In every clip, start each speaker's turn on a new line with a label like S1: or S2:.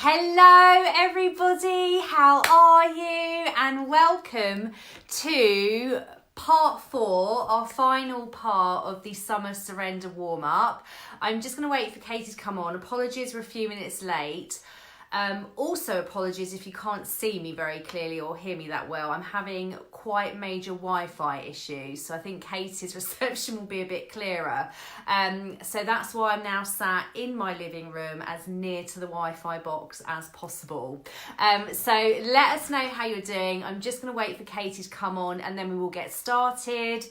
S1: Hello everybody, how are you? And welcome to part 4, our final part of the summer surrender warm-up. I'm just going to wait for Katie to come on. Apologies, we're a few minutes late. Also apologies if you can't see me very clearly or hear me that well. I'm having quite major Wi-Fi issues, so I think Katie's reception will be a bit clearer. So that's why I'm now sat in my living room as near to the Wi-Fi box as possible. So let us know how you're doing. I'm just going to wait for Katie to come on and then we will get started.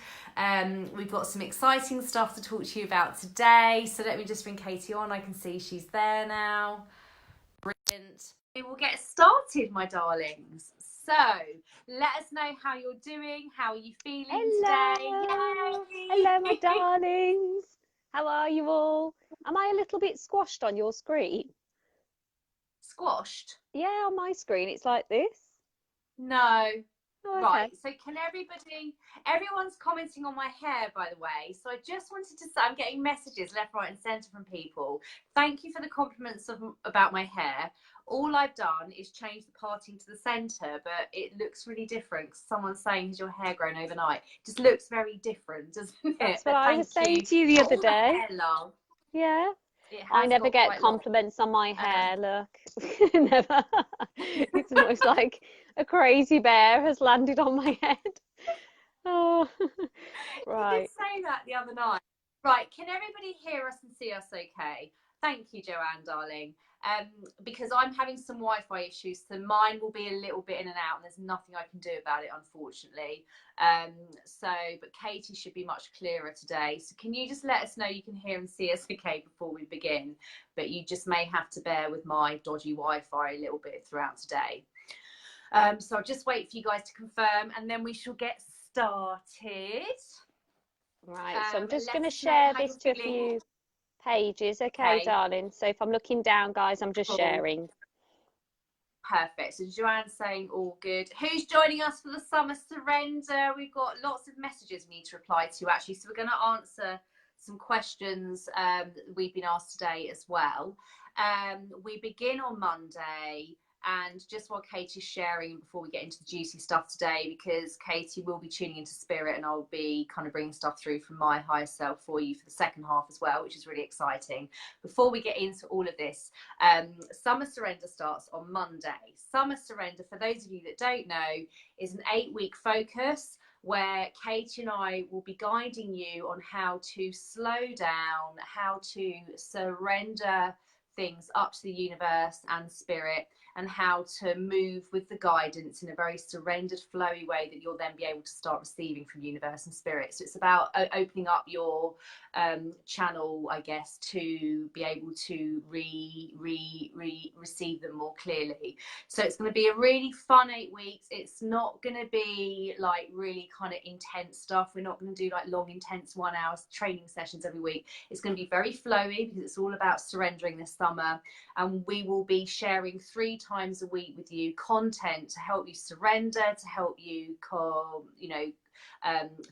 S1: We've got some exciting stuff to talk to you about today. So let me just bring Katie on. I can see she's there now. Brilliant. We will get started, my darlings. So let us know how you're doing. How are you feeling today? Yay!
S2: Hello, my darlings. How are you all? Am I a little bit squashed on your screen?
S1: Squashed?
S2: Yeah, on my screen it's like this.
S1: No.
S2: Oh, okay.
S1: Right, so can everyone's commenting on my hair, by the way. So I just wanted to say, I'm getting messages left, right and centre from people. Thank you for the compliments about my hair. All I've done is change the parting to the centre, but it looks really different. Someone's saying, has your hair grown overnight? It just looks very different, doesn't it?
S2: That's what I was saying to you the other day.
S1: Hair love.
S2: Yeah.
S1: It has
S2: I never get
S1: quite
S2: compliments on my hair, look. Never. It's almost like a crazy bear has landed on my head. Oh, right.
S1: You did say that the other night. Right, can everybody hear us and see us okay? Thank you, Joanne, darling. Because I'm having some Wi-Fi issues, so mine will be a little bit in and out, and there's nothing I can do about it, unfortunately. But Katie should be much clearer today. So can you just let us know you can hear and see us okay before we begin? But you just may have to bear with my dodgy Wi-Fi a little bit throughout today. So I'll just wait for you guys to confirm, and then we shall get started.
S2: Right, so I'm just going to share this to a few pages, okay, darling? So if I'm looking down, guys, I'm just sharing.
S1: Perfect. So Joanne's saying all good. Who's joining us for the summer surrender? We've got lots of messages we need to reply to, actually. So we're going to answer some questions that we've been asked today as well. We begin on Monday. And just while Katie's sharing, before we get into the juicy stuff today, because Katie will be tuning into spirit and I'll be kind of bringing stuff through from my higher self for you for the second half as well, which is really exciting. Before we get into all of this, Summer Surrender starts on Monday. Summer Surrender, for those of you that don't know, is an 8-week focus where Katie and I will be guiding you on how to slow down, how to surrender things up to the universe and spirit, and how to move with the guidance in a very surrendered, flowy way that you'll then be able to start receiving from universe and spirit. So it's about opening up your channel, I guess, to be able to receive them more clearly. So it's going to be a really fun 8 weeks. It's not going to be like really kind of intense stuff. We're not going to do like long, intense 1 hour training sessions every week. It's going to be very flowy because it's all about surrendering this summer. And we will be sharing 3 times a week with you content to help you surrender, to help you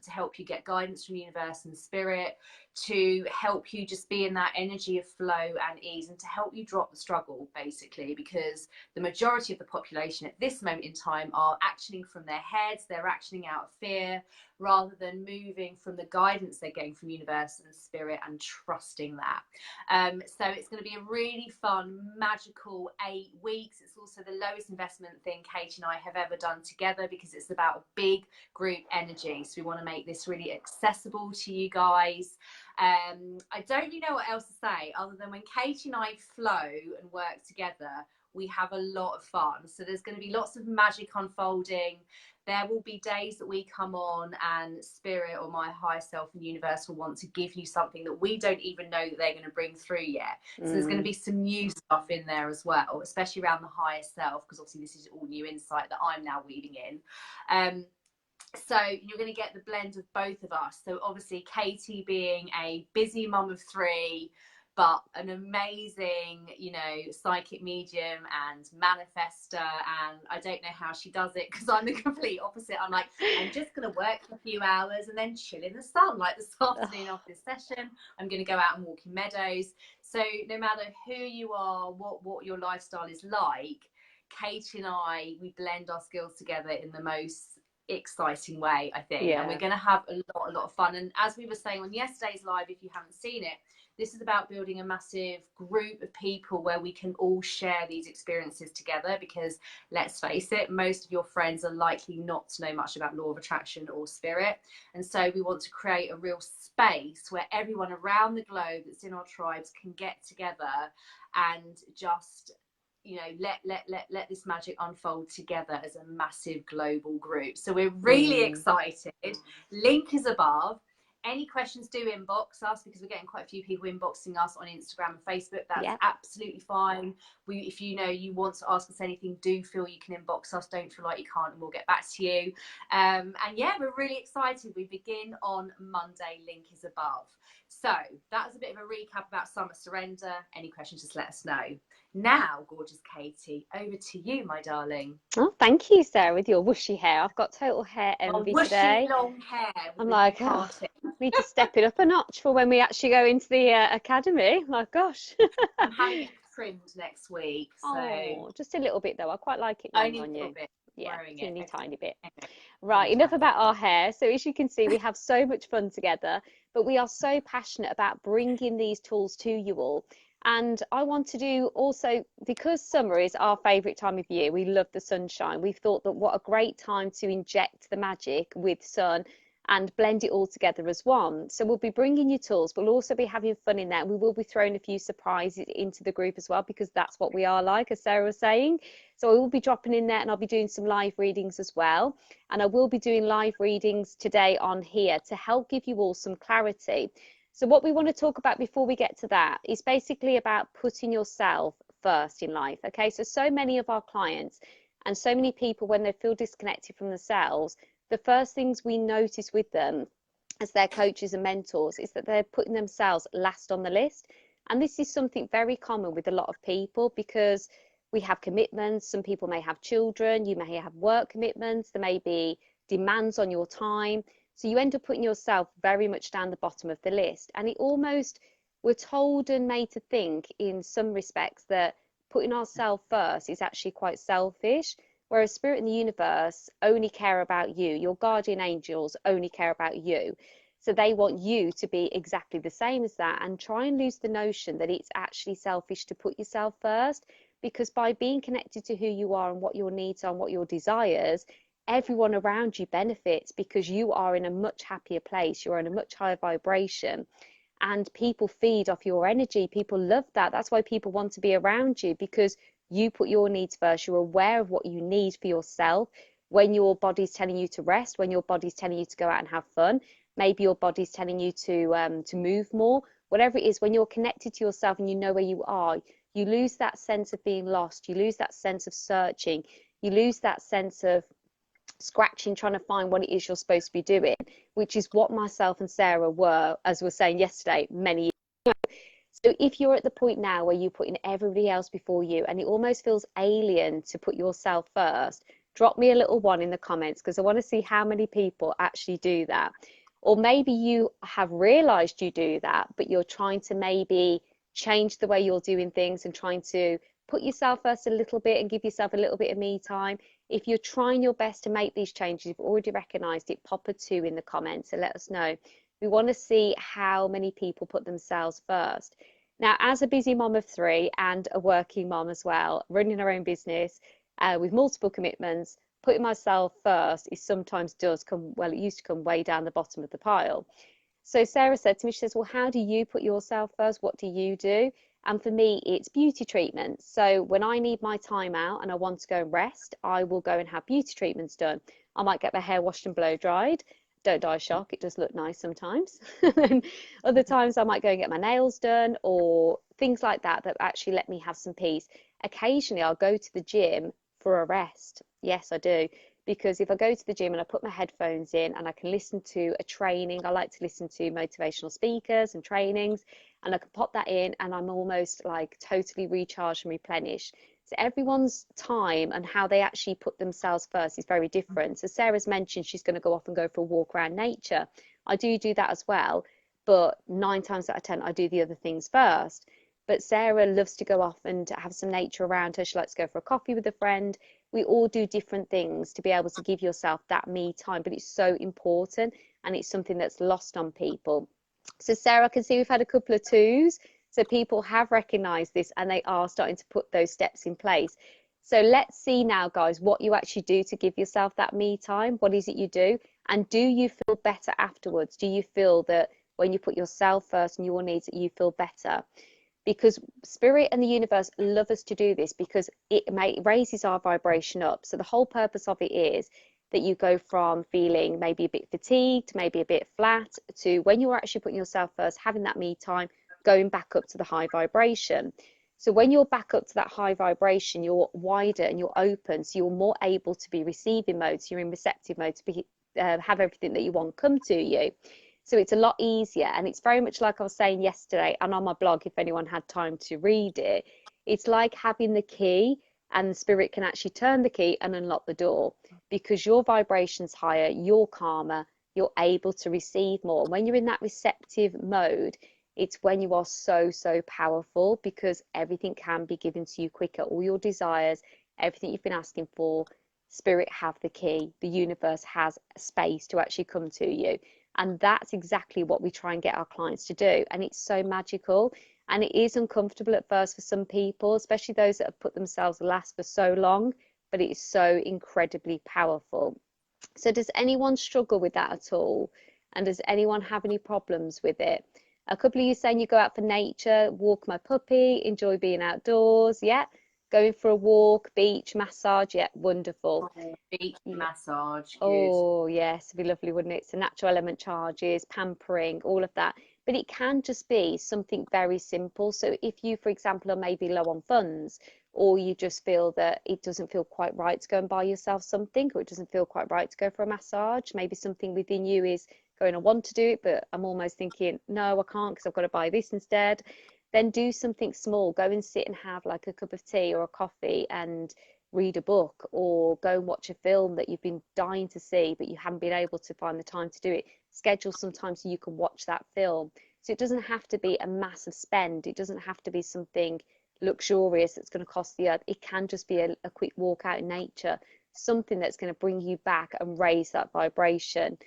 S1: to help you get guidance from universe and spirit, to help you just be in that energy of flow and ease, and to help you drop the struggle, basically, because the majority of the population at this moment in time are actioning from their heads. They're actioning out of fear rather than moving from the guidance they're getting from universe and spirit and trusting that. So it's going to be a really fun, magical 8 weeks. It's also the lowest investment thing Katie and I have ever done together because it's about a big group energy. So we want to make this really accessible to you guys. I don't really know what else to say other than when Katie and I flow and work together, we have a lot of fun. So there's going to be lots of magic unfolding. There will be days that we come on and spirit or my higher self and universe will want to give you something that we don't even know that they're going to bring through yet. So there's going to be some new stuff in there as well, especially around the higher self, because obviously this is all new insight that I'm now weaving in. So you're going to get the blend of both of us. So obviously Katie being a busy mum of 3, but an amazing, you know, psychic medium and manifester. And I don't know how she does it, because I'm the complete opposite. I'm like, I'm just going to work for a few hours and then chill in the sun. Like this afternoon after this session, I'm going to go out and walk in meadows. So no matter who you are, what your lifestyle is like, Katie and I, we blend our skills together in the most exciting way, I think. And we're going to have a lot of fun. And as we were saying on yesterday's live, if you haven't seen it, this is about building a massive group of people where we can all share these experiences together, because let's face it, most of your friends are likely not to know much about law of attraction or spirit. And so we want to create a real space where everyone around the globe that's in our tribes can get together and just, you know, let this magic unfold together as a massive global group. So we're really excited. Link is above. Any questions, do inbox us, because we're getting quite a few people inboxing us on Instagram and Facebook. That's absolutely fine. If you know you want to ask us anything, do feel you can inbox us. Don't feel like you can't, and we'll get back to you. And yeah, we're really excited. We begin on Monday. Link is above. So that was a bit of a recap about Summer Surrender. Any questions, just let us know. Now, gorgeous Katie, over to you, my darling.
S2: Oh, thank you, Sarah, with your whooshy hair. I've got total hair envy today.
S1: Long hair.
S2: I'm like, oh, need to step it up a notch for when we actually go into the academy. My gosh.
S1: I'm having it trimmed next week. So
S2: oh, just a little bit though. I quite like it
S1: only
S2: on you.
S1: Bit.
S2: Yeah, teeny tiny bit.
S1: Okay.
S2: Right, enough about our hair. So as you can see, we have so much fun together, but we are so passionate about bringing these tools to you all. And I want to do also, because summer is our favourite time of year, we love the sunshine. We've thought that what a great time to inject the magic with sun and blend it all together as one. So we'll be bringing you tools, but we'll also be having fun in there. We will be throwing a few surprises into the group as well, because that's what we are like, as Sarah was saying. So I will be dropping in there, and I'll be doing some live readings as well. And I will be doing live readings today on here to help give you all some clarity. So what we want to talk about before we get to that is basically about putting yourself first in life. Okay, so many of our clients and so many people, when they feel disconnected from themselves, the first things we notice with them as their coaches and mentors is that they're putting themselves last on the list. And this is something very common with a lot of people, because we have commitments. Some people may have children, you may have work commitments, there may be demands on your time. So you end up putting yourself very much down the bottom of the list. And it almost, we're told and made to think in some respects that putting ourselves first is actually quite selfish, whereas spirit and the universe only care about you. Your guardian angels only care about you. So they want you to be exactly the same as that, and try and lose the notion that it's actually selfish to put yourself first, because by being connected to who you are and what your needs are and what your desires, everyone around you benefits, because you are in a much happier place, you're in a much higher vibration, and people feed off your energy. People love that. That's why people want to be around you, because you put your needs first. You're aware of what you need for yourself. When your body's telling you to rest, when your body's telling you to go out and have fun, maybe your body's telling you to move more, whatever it is, when you're connected to yourself and you know where you are, you lose that sense of being lost, you lose that sense of searching, you lose that sense of scratching, trying to find what it is you're supposed to be doing, which is what myself and Sarah were, as we were saying yesterday, many years ago. So if you're at the point now where you're putting everybody else before you and it almost feels alien to put yourself first, drop me a little one in the comments, because I want to see how many people actually do that. Or maybe you have realized you do that, but you're trying to maybe change the way you're doing things and trying to put yourself first a little bit and give yourself a little bit of me time. If you're trying your best to make these changes, you've already recognized it, pop a 2 in the comments and let us know. We want to see how many people put themselves first. Now, as a busy mom of 3 and a working mom as well, running our own business with multiple commitments, putting myself first is sometimes does come, well, it used to come way down the bottom of the pile. So Sarah said to me, she says, well, how do you put yourself first? What do you do? And for me, it's beauty treatments. So when I need my time out and I want to go and rest, I will go and have beauty treatments done. I might get my hair washed and blow dried. Don't die shock, it does look nice sometimes. And other times I might go and get my nails done, or things like that that actually let me have some peace. Occasionally I'll go to the gym for a rest. Yes, I do. Because if I go to the gym and I put my headphones in and I can listen to a training, I like to listen to motivational speakers and trainings, and I can pop that in and I'm almost like totally recharged and replenished. So everyone's time and how they actually put themselves first is very different. So Sarah's mentioned she's going to go off and go for a walk around nature. I do that as well, but 9 times out of 10 I do the other things first. But Sarah loves to go off and have some nature around her. She likes to go for a coffee with a friend. We all do different things to be able to give yourself that me time, but it's so important, and it's something that's lost on people. So Sarah, I can see we've had a couple of twos. So people have recognized this and they are starting to put those steps in place. So let's see now, guys, what you actually do to give yourself that me time. What is it you do? And do you feel better afterwards? Do you feel that when you put yourself first and your needs, that you feel better? Because spirit and the universe love us to do this, because it raises our vibration up. So the whole purpose of it is that you go from feeling maybe a bit fatigued, maybe a bit flat, to when you're actually putting yourself first, having that me time, going back up to the high vibration. So when you're back up to that high vibration, you're wider and you're open, so you're more able to be receiving mode, so you're in receptive mode to be have everything that you want come to you. So it's a lot easier, and it's very much like I was saying yesterday and on my blog, if anyone had time to read it, it's like having the key, and the spirit can actually turn the key and unlock the door, because your vibration's higher, you're calmer, you're able to receive more. And when you're in that receptive mode, it's when you are so powerful, because everything can be given to you quicker. All your desires, everything you've been asking for, spirit have the key. The universe has space to actually come to you. And that's exactly what we try and get our clients to do. And it's so magical. And it is uncomfortable at first for some people, especially those that have put themselves last for so long, but it is so incredibly powerful. So does anyone struggle with that at all? And does anyone have any problems with it? A couple of you saying you go out for nature, walk my puppy, enjoy being outdoors. Yeah. Going for a walk, beach, massage. Yeah, wonderful.
S1: Beach massage. Good.
S2: Oh, yes, it'd be lovely, wouldn't it? So natural element charges, pampering, all of that. But it can just be something very simple. So if you, for example, are maybe low on funds, or you just feel that it doesn't feel quite right to go and buy yourself something, or it doesn't feel quite right to go for a massage, maybe something within you is going, I want to do it, but I'm almost thinking, no, I can't because I've got to buy this instead. Then do something small. Go and sit and have like a cup of tea or a coffee and read a book, or go and watch a film that you've been dying to see but you haven't been able to find the time to do it. Schedule some time so you can watch that film. So it doesn't have to be a massive spend. It doesn't have to be something luxurious that's going to cost the earth. It can just be a quick walk out in nature, something that's going to bring you back and raise that vibration.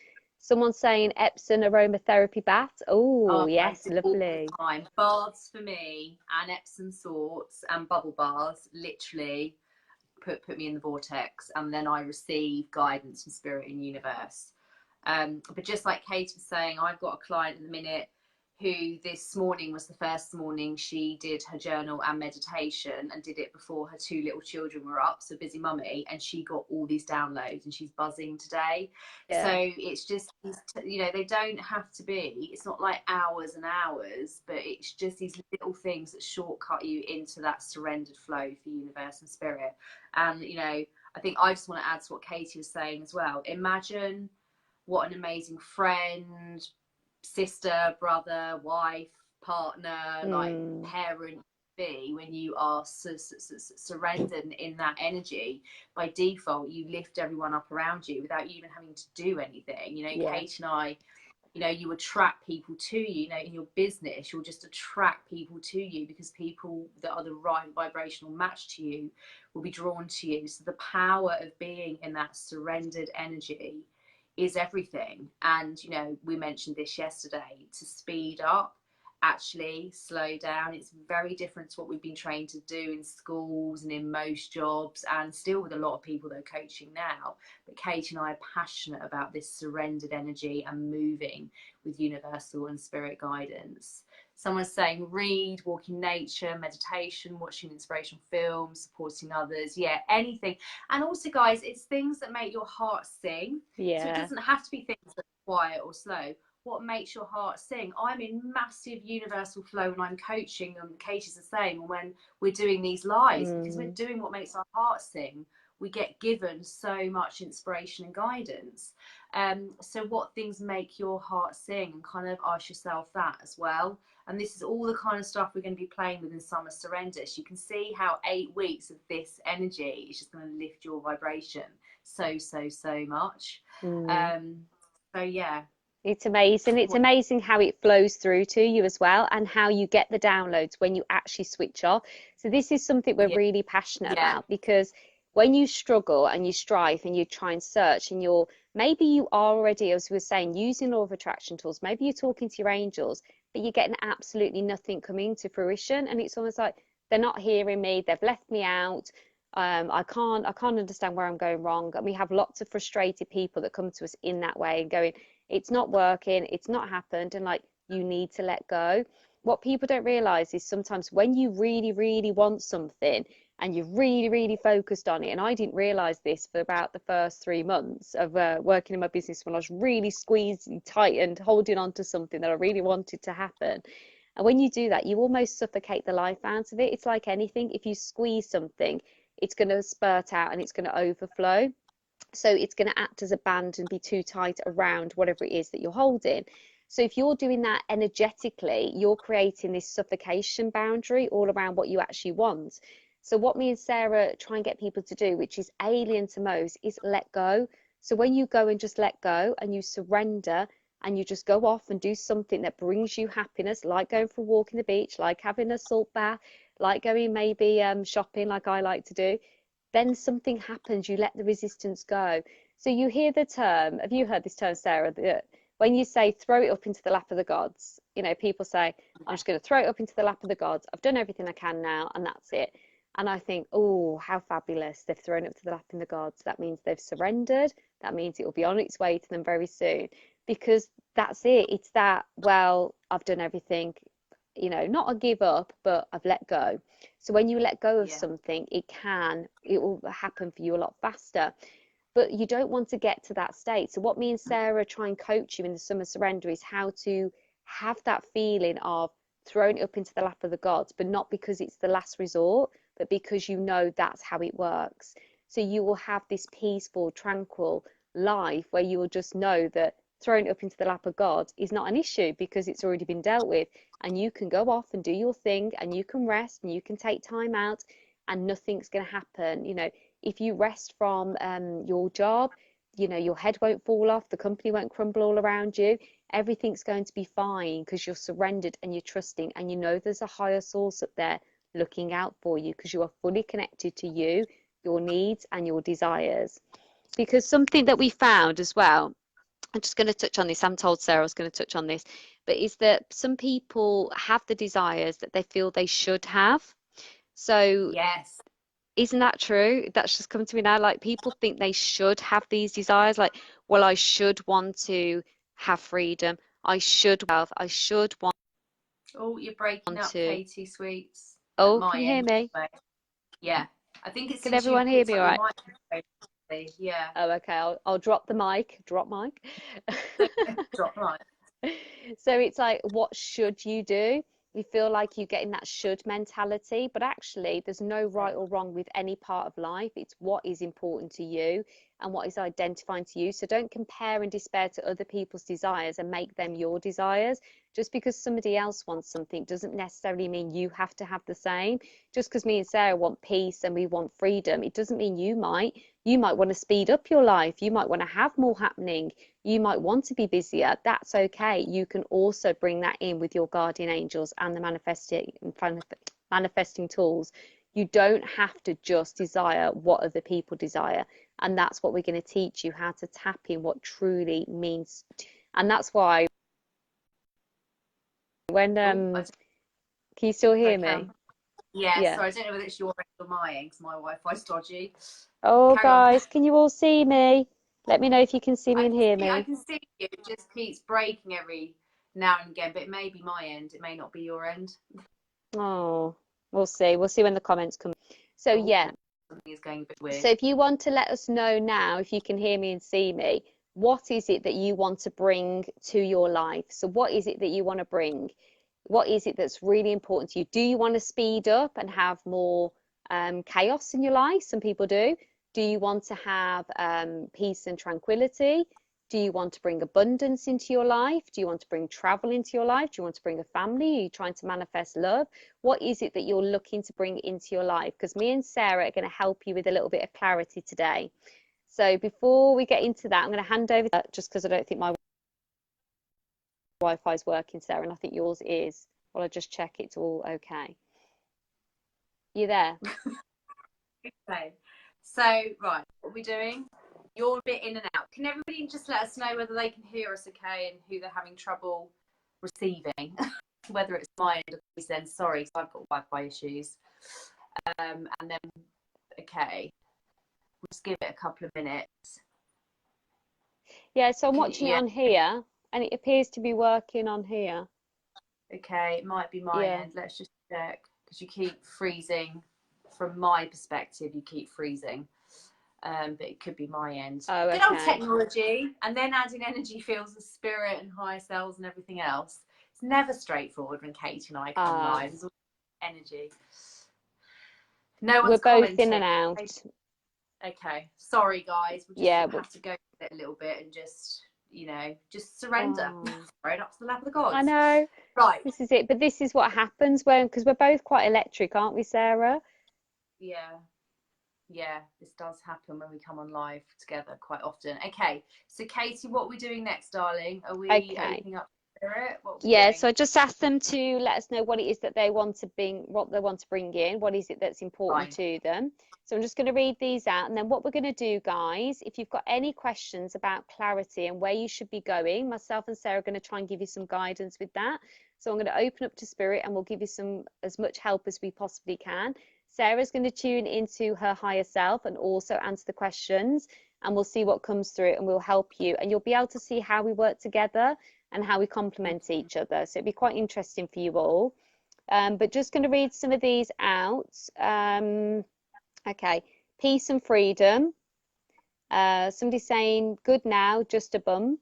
S2: Someone's saying Epsom aromatherapy bath. Oh, yes, lovely.
S1: Baths for me, and Epsom salts and bubble baths literally put me in the vortex, and then I receive guidance from spirit and universe. But just like Katie was saying, I've got a client in the minute who this morning was the first morning she did her journal and meditation, and did it before her 2 little children were up, so busy mummy, and she got all these downloads and she's buzzing today. Yeah. So it's just, you know, they don't have to be, it's not like hours and hours, but it's just these little things that shortcut you into that surrendered flow for universe and spirit. And you know, I think I just want to add to what Katie was saying as well. Imagine what an amazing friend, sister, brother, wife, partner, like parent be when you are surrendered in that energy. By default, you lift everyone up around you without you even having to do anything. You know, yeah. Kate and I, you know, you attract people to you. You know, in your business, you'll just attract people to you because people that are the right vibrational match to you will be drawn to you. So the power of being in that surrendered energy is everything. And you know, we mentioned this yesterday, to speed up, actually slow down. It's very different to what we've been trained to do in schools and in most jobs, and still with a lot of people that are coaching now. But Kate and I are passionate about this surrendered energy and moving with universal and spirit guidance. Someone's saying read, walk in nature, meditation, watching inspirational films, supporting others. Yeah, anything. And also, guys, it's things that make your heart sing. Yeah. So it doesn't have to be things that are quiet or slow. What makes your heart sing? I'm in massive universal flow when I'm coaching, and Katie's the same, and when we're doing these lives, because we're doing what makes our heart sing. We get given so much inspiration and guidance. So what things make your heart sing, and kind of ask yourself that as well. And this is all the kind of stuff we're going to be playing with in Summer Surrender. So you can see how 8 weeks of this energy is just going to lift your vibration so much. So yeah,
S2: it's amazing. It's amazing how it flows through to you as well, and how you get the downloads when you actually switch off. So this is something we're really passionate about, because when you struggle and you strive and you try and search, and maybe you are already, as we were saying, using law of attraction tools, maybe you're talking to your angels, but you're getting absolutely nothing coming to fruition, and it's almost like they're not hearing me, they've left me out. I can't understand where I'm going wrong. And we have lots of frustrated people that come to us in that way and going, it's not working, it's not happened, and like, you need to let go. What people don't realize is sometimes when you really want something and you're really focused on it, and I didn't realize this for about the first 3 months of working in my business, when I was really squeezed tight and holding on to something that I really wanted to happen. And when you do that, you almost suffocate the life out of it. It's like anything, if you squeeze something, it's going to spurt out and it's going to overflow. So it's going to act as a band and be too tight around whatever it is that you're holding. So if you're doing that energetically, you're creating this suffocation boundary all around what you actually want. So what me and Sarah try and get people to do, which is alien to most, is let go. So when you go and just let go and you surrender and you just go off and do something that brings you happiness, like going for a walk in the beach, like having a salt bath, like going maybe shopping like I like to do, then something happens. You let the resistance go. So you hear the term, have you heard this term, Sarah? When you say throw it up into the lap of the gods, you know, people say, I'm just going to throw it up into the lap of the gods. I've done everything I can now, and that's it. And I think, oh, how fabulous. They've thrown it up to the lap of the gods. That means they've surrendered. That means it will be on its way to them very soon. Because that's it. It's that, well, I've done everything, you know, not a give up, but I've let go. So when you let go of something, it will happen for you a lot faster. But you don't want to get to that state. So what me and Sarah try and coach you in the Summer Surrender is how to have that feeling of throwing it up into the lap of the gods, but not because it's the last resort, but because you know that's how it works. So you will have this peaceful, tranquil life where you will just know that throwing it up into the lap of God is not an issue, because it's already been dealt with, and you can go off and do your thing, and you can rest, and you can take time out, and nothing's going to happen. You know, if you rest from your job, you know, your head won't fall off, the company won't crumble all around you, everything's going to be fine, because you're surrendered and you're trusting, and you know there's a higher source up there looking out for you, because you are fully connected to you, your needs and your desires. Because something that we found as well, I'm just going to touch on this, I'm told Sarah was going to touch on this, but is that some people have the desires that they feel they should have. So
S1: yes,
S2: isn't that true? That's just come to me now. Like, people think they should have these desires. Like, well, I should want to have freedom. I should wealth. I should want
S1: oh, you're breaking up,
S2: to.
S1: Katie Sweets.
S2: Oh, can you hear me?
S1: Yeah, I think it's
S2: Can
S1: since you
S2: everyone hear
S1: picked
S2: me
S1: up
S2: all
S1: your
S2: right?
S1: microphone. Yeah.
S2: Oh, okay. I'll drop the mic. Drop mic.
S1: Drop mic.
S2: So it's like, what should you do? You feel like you're getting that should mentality, but actually there's no right or wrong with any part of life. It's what is important to you and what is identifying to you. So don't compare and despair to other people's desires and make them your desires. Just because somebody else wants something doesn't necessarily mean you have to have the same. Just because me and Sarah want peace and we want freedom, it doesn't mean you might. You might want to speed up your life. You might want to have more happening. You might want to be busier. That's okay. You can also bring that in with your guardian angels and the manifesting tools. You don't have to just desire what other people desire. And that's what we're going to teach you, how to tap in what truly means. And that's why when can you still hear me?
S1: Yeah, so I don't know whether it's your end or my end, because my Wi-Fi's dodgy.
S2: Oh, guys, can you all see me? Let me know if you can see me and hear me.
S1: I can see you. It just keeps breaking every now and again, but it may be my end. It may not be your end.
S2: Oh, we'll see. We'll see when the comments come. So yeah,
S1: something is going a bit weird.
S2: So if you want to let us know now, if you can hear me and see me, what is it that you want to bring to your life? So what is it that you want to bring? What is it that's really important to you? Do you want to speed up and have more chaos in your life? Some people do. Do you want to have peace and tranquility? Do you want to bring abundance into your life? Do you want to bring travel into your life? Do you want to bring a family? Are you trying to manifest love? What is it that you're looking to bring into your life? Because me and Sarah are going to help you with a little bit of clarity today. So before we get into that, I'm going to hand over to, just because I don't think my Wi-Fi is working, Sarah, and I think yours is. Well, I'll just check it's all okay. You there?
S1: Okay. So, right, what are we doing? You're a bit in and out. Can everybody just let us know whether they can hear us okay and who they're having trouble receiving? Whether it's my end, then sorry, because I've got Wi-Fi issues. And then, okay, we'll just give it a couple of minutes.
S2: Yeah, so I'm watching it on here, and it appears to be working on here.
S1: Okay, it might be my end. Let's just check, because you keep freezing. From my perspective, you keep freezing. But it could be my end.
S2: Oh, okay.
S1: Good old technology, and then adding energy fields and spirit and higher selves and everything else. It's never straightforward when Katie and I come live. There's all energy. No one's
S2: We're both
S1: commenting.
S2: in and out.
S1: Okay, sorry guys. We'll just have to go with it a little bit and just, you know, just surrender. Throw it up to the lap of the gods.
S2: I know.
S1: Right.
S2: This is it. But this is what happens because we're both quite electric, aren't we, Sarah?
S1: Yeah, this does happen when we come on live together quite often. Okay, so Katie, what are we doing next, darling? Are we opening up spirit?
S2: So I just asked them to let us know what it is that they want to bring, what they want to bring in, what is it that's important to them. So I'm just going to read these out, and then what we're going to do, guys, if you've got any questions about clarity and where you should be going, myself and Sarah are going to try and give you some guidance with that. So I'm going to open up to spirit, and we'll give you as much help as we possibly can. Sarah's going to tune into her higher self and also answer the questions, and we'll see what comes through, and we'll help you, and you'll be able to see how we work together and how we complement each other. So it'd be quite interesting for you all. But just going to read some of these out. Okay, peace and freedom. Somebody saying good now, just a bump.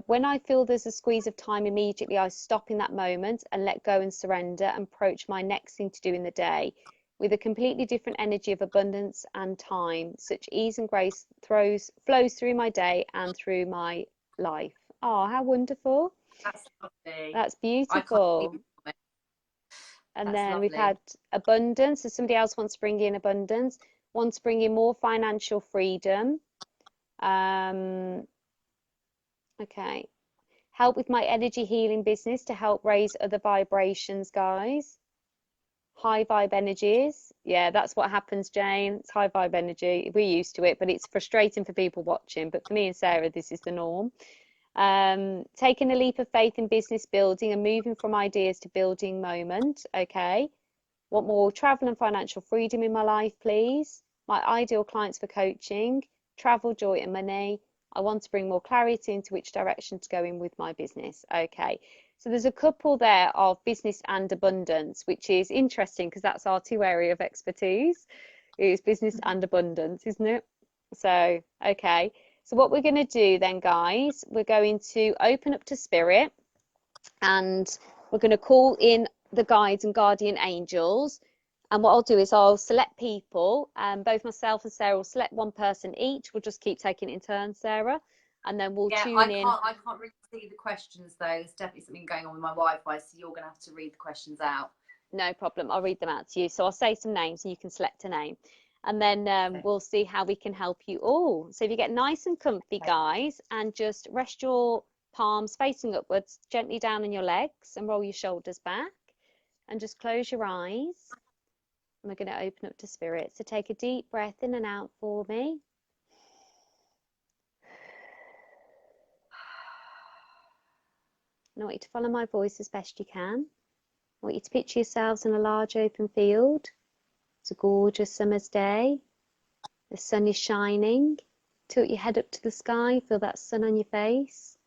S2: When I feel there's a squeeze of time, immediately I stop in that moment and let go and surrender and approach my next thing to do in the day with a completely different energy of abundance and time. Such ease and grace flows through my day and through my life. Oh, how wonderful.
S1: That's lovely.
S2: That's beautiful. And then
S1: lovely.
S2: We've had abundance. So somebody else wants to bring in abundance, wants to bring in more financial freedom. Okay. Help with my energy healing business to help raise other vibrations, guys. High vibe energies. Yeah, that's what happens, Jane. It's high vibe energy. We're used to it, but it's frustrating for people watching. But for me and Sarah, this is the norm. Taking a leap of faith in business building and moving from ideas to building moment. Okay. Want more travel and financial freedom in my life, please. My ideal clients for coaching, travel, joy and money. I want to bring more clarity into which direction to go in with my business. Okay, so there's a couple there of business and abundance, which is interesting because that's our two area of expertise, is business and abundance, isn't it? So, okay, so what we're going to do then, guys, we're going to open up to spirit, and we're going to call in the guides and guardian angels. And what I'll do is I'll select people, and both myself and Sarah will select one person each. We'll just keep taking it in turn, Sarah, and then we'll tune in.
S1: I can't really see the questions though. There's definitely something going on with my Wi-Fi, so you're going to have to read the questions out.
S2: No problem. I'll read them out to you. So I'll say some names, and you can select a name, and then we'll see how we can help you all. So if you get nice and comfy, guys, and just rest your palms facing upwards, gently down on your legs, and roll your shoulders back, and just close your eyes. And we're going to open up to spirit. So take a deep breath in and out for me. I want you to follow my voice as best you can. I want you to picture yourselves in a large open field. It's a gorgeous summer's day. The sun is shining. Tilt your head up to the sky. Feel that sun on your face.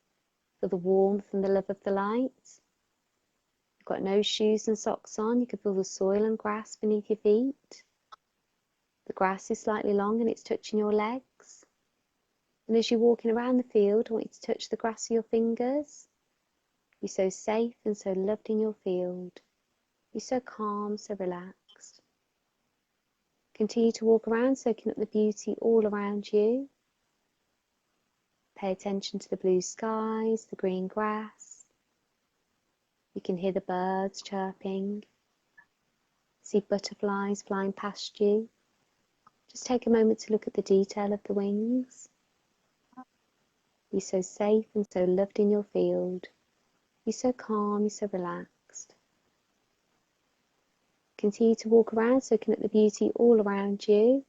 S2: Feel the warmth and the love of the light. You've got no shoes and socks on. You can feel the soil and grass beneath your feet. The grass is slightly long and it's touching your legs. And as you're walking around the field, I want you to touch the grass with your fingers. You're so safe and so loved in your field. You're so calm, so relaxed. Continue to walk around, soaking up the beauty all around you. Pay attention to the blue skies, the green grass. You can hear the birds chirping. See butterflies flying past you. Just take a moment to look at the detail of the wings. You're so safe and so loved in your field. You're so calm, you're so relaxed. Continue to walk around, soaking up the beauty all around you.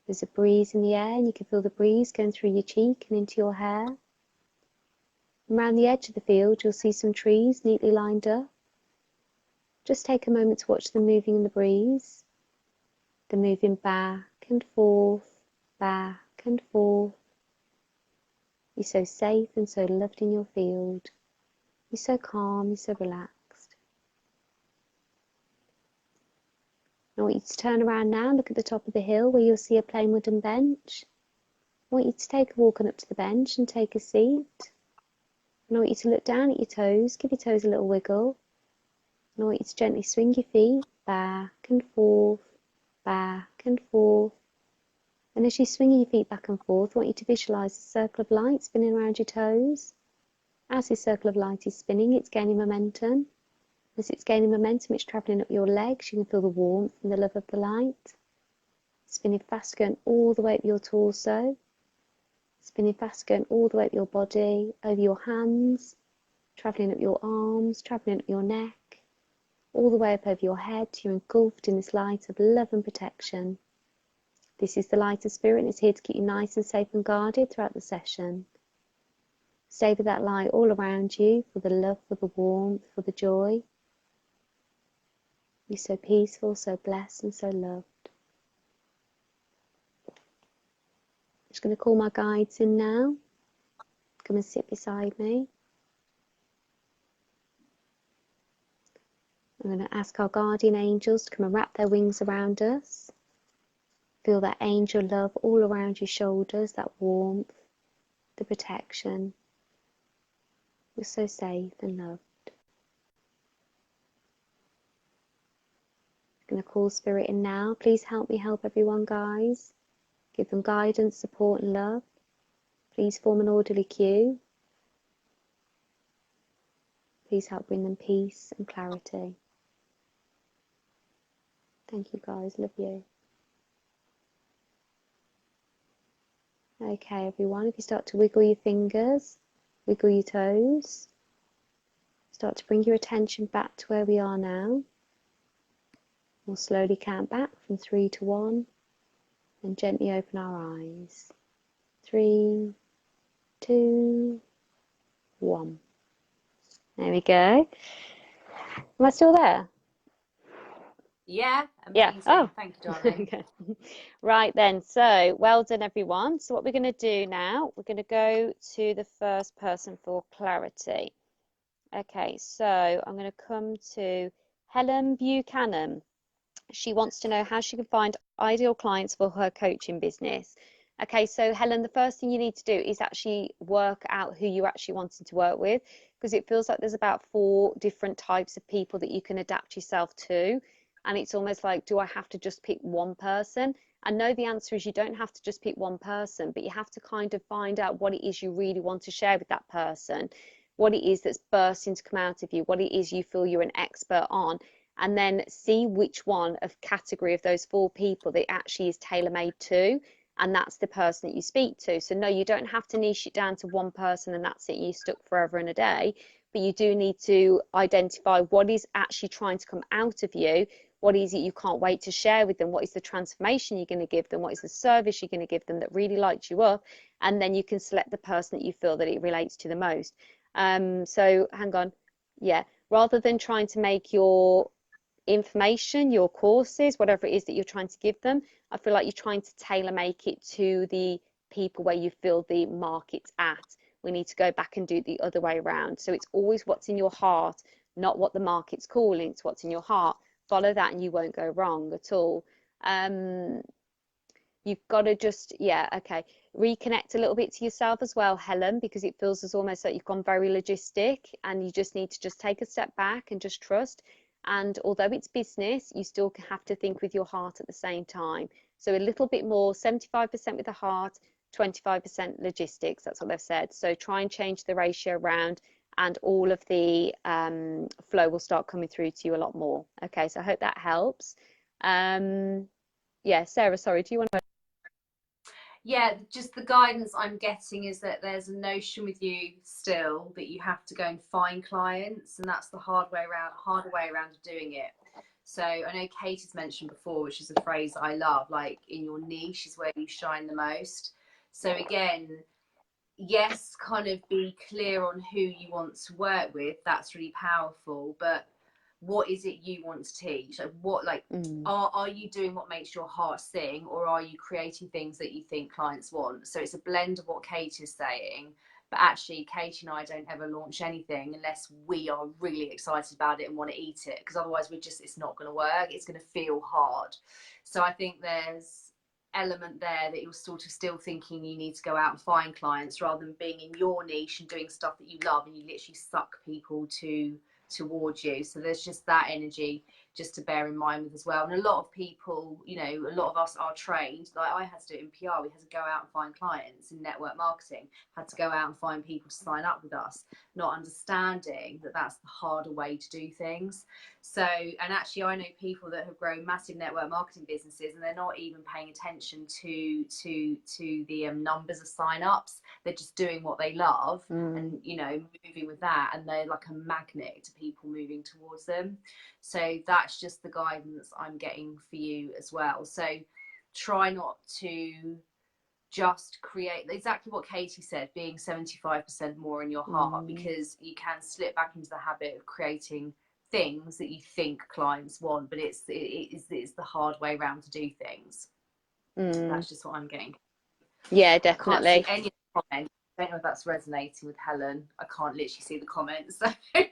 S2: There's a breeze in the air, and you can feel the breeze going through your cheek and into your hair. And around the edge of the field, you'll see some trees neatly lined up. Just take a moment to watch them moving in the breeze. They're moving back and forth, back and forth. You're so safe and so loved in your field. You're so calm, you're so relaxed. I want you to turn around now, look at the top of the hill where you'll see a plain wooden bench. I want you to take a walk on up to the bench and take a seat. And I want you to look down at your toes, give your toes a little wiggle. And I want you to gently swing your feet back and forth, back and forth. And as you're swinging your feet back and forth, I want you to visualise a circle of light spinning around your toes. As this circle of light is spinning, it's gaining momentum. As it's gaining momentum, it's travelling up your legs. You can feel the warmth and the love of the light. Spinning fast, going all the way up your torso. Spinning fast, going all the way up your body, over your hands, travelling up your arms, travelling up your neck, all the way up over your head. You're engulfed in this light of love and protection. This is the light of spirit, and it's here to keep you nice and safe and guarded throughout the session. Stay with that light all around you, for the love, for the warmth, for the joy. You're so peaceful, so blessed and so loved. I'm just going to call my guides in now. Come and sit beside me. I'm going to ask our guardian angels to come and wrap their wings around us. Feel that angel love all around your shoulders, that warmth, the protection. You're so safe and loved. I'm going to call spirit in now. Please help me help everyone, guys. Give them guidance, support and love. Please form an orderly queue. Please help bring them peace and clarity. Thank you, guys. Love you. Okay, everyone, if you start to wiggle your fingers, wiggle your toes, start to bring your attention back to where we are now. We'll slowly count back from 3 to 1 and gently open our eyes. 3, 2, 1. There we go. Am I still there?
S1: Yeah, amazing.
S2: Yeah. Oh.
S1: Thank you, darling.
S2: Okay. Right then, so well done everyone. So what we're going to do now, we're going to go to the first person for clarity. Okay, so I'm going to come to 𝗨𝗶𝗃𝗀𝗃. She wants to know how she can find ideal clients for her coaching business. Okay, so Helen, the first thing you need to do is actually work out who you're actually wanting to work with, because it feels like there's about 4 different types of people that you can adapt yourself to. And it's almost like, do I have to just pick one person? And no, the answer is you don't have to just pick one person, but you have to kind of find out what it is you really want to share with that person, what it is that's bursting to come out of you, what it is you feel you're an expert on, and then see which one of category of those 4 people that actually is tailor-made to, and that's the person that you speak to. So no, you don't have to niche it down to one person and that's it, you're stuck forever and a day, but you do need to identify what is actually trying to come out of you, what is it you can't wait to share with them, what is the transformation you're going to give them, what is the service you're going to give them that really lights you up, and then you can select the person that you feel that it relates to the most. So hang on, yeah, rather than trying to make your information, your courses, whatever it is that you're trying to give them, I feel like you're trying to tailor make it to the people where you feel the market's at. We need to go back and do it the other way around. So it's always what's in your heart, not what the market's calling. It's what's in your heart. Follow that and you won't go wrong at all. You've got to just, yeah, okay, reconnect a little bit to yourself as well, Helen, because it feels as almost like you've gone very logistic and you just need to just take a step back and just trust. And although it's business, you still have to think with your heart at the same time. So a little bit more, 75% with the heart, 25% logistics. That's what they've said. So try and change the ratio around, and all of the flow will start coming through to you a lot more. Okay, so I hope that helps. Yeah, Sarah, sorry, do you want to?
S1: Yeah, just the guidance I'm getting is that there's a notion with you still that you have to go and find clients, and that's the harder way around of doing it. So I know Katie's mentioned before, which is a phrase that I love, like in your niche is where you shine the most. So again, yes, kind of be clear on who you want to work with. That's really powerful. But what is it you want to teach? Like what, like, are you doing what makes your heart sing, or are you creating things that you think clients want? So it's a blend of what Katie is saying, but actually Katie and I don't ever launch anything unless we are really excited about it and want to eat it, because otherwise it's not going to work. It's going to feel hard. So I think there's element there that you're sort of still thinking you need to go out and find clients, rather than being in your niche and doing stuff that you love and you literally suck people towards you. So there's just that energy just to bear in mind with as well. And a lot of people, you know, a lot of us are trained, like I had to do it in PR. We had to go out and find clients in network marketing, had to go out and find people to sign up with us, not understanding that that's the harder way to do things. So, and actually I know people that have grown massive network marketing businesses and they're not even paying attention to the numbers of sign-ups. They're just doing what they love and, you know, moving with that, and they're like a magnet to people moving towards them. So that's just the guidance I'm getting for you as well. So try not to just create exactly what Katie said, being 75% more in your heart, because you can slip back into the habit of creating things that you think clients want, but it's the hard way around to do things. That's just what I'm getting.
S2: Yeah, definitely.
S1: I can't see any comments. I don't know if that's resonating with Helen. I can't literally see the comments. So.